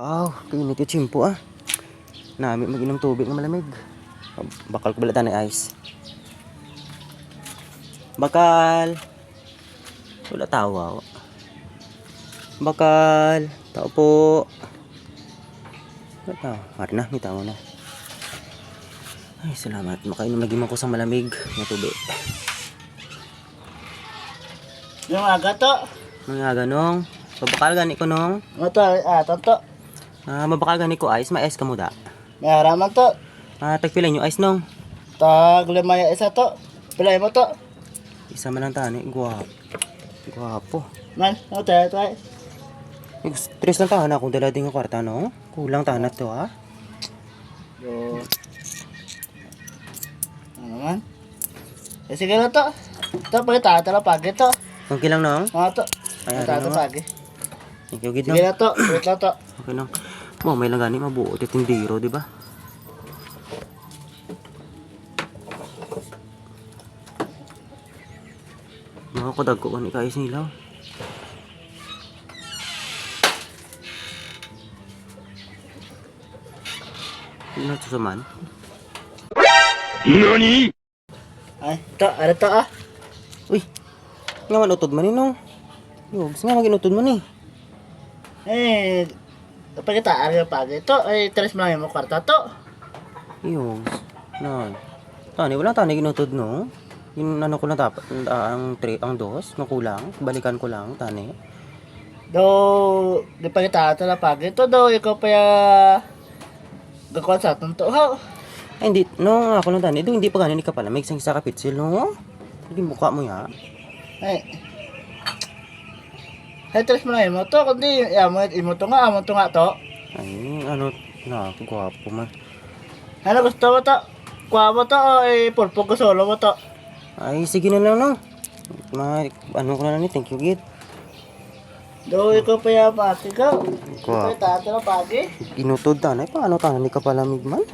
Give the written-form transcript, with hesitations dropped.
Kainit yung chimpo Nami mag-inom tubig na malamig. Bakal ko balatan na ice. Bakal. Wala tawa. Bakal. Tao po. Wala tawa. Mari na, may tao na. Ay, salamat. Makainom lagi man ko sa malamig na tubig. Yung aga to. Mga ganong. Babakal gani ko nung. Ito, tonto. Mabakal gani ko ice. Ma-ice ka mo da. May haraman to. Tagpilan yung ice nung. Tag lima yung isa to. Pilay mo to. Isa man lang tani. Guwapo. Man, ano tayo tayo? Tres lang tahan akong dala din ng kwarta, no? Kulang tahan na to, Yo. Ano man? Sige na to. Ito, pagkita pagi to. Okay lang, no? Mga to. Ayan, Pagkita ano? pagi. Thank you, gid, no? Sige na to. Wait lang to. Okay lang. May lang gani mabuo. Titindiro, di ba? Mga kudag ko ni kais nilaw. Ano ito sa man? NANI?! Ay, to. Ano to Uy! Nga man utod man no? Yogs nga maging utod man Pagkita yung pagi to. Ay, tres mo lang yung kwarta to. Yogs. Nan. Tani, wala tani ginutod, no? Yung ano ko lang dapat, ang dos, no kulang. Balikan ko lang, tani. Do, di pagkita ito na pagi to. Do, ikaw pa gagawin sa atong to. Ay, hindi, no, ako lang tani. Hindi pa ganin ka pala. May isang isa kapitsil, no? Hindi mukha mo ya. Ay, tres mo lang yung to. Kundi, imo to nga to. Ay, ano, gwapo man. Ano gusto mo to? Kuha mo to o pulpog ko solo mo to? Ay, sige na lang, no? Ano ko na lang, thank you, git. Do, ikaw pa yung pati ka. Gwapo. Ikaw tato na pagi. Inutod tanay, paano tanay ka pala, migman?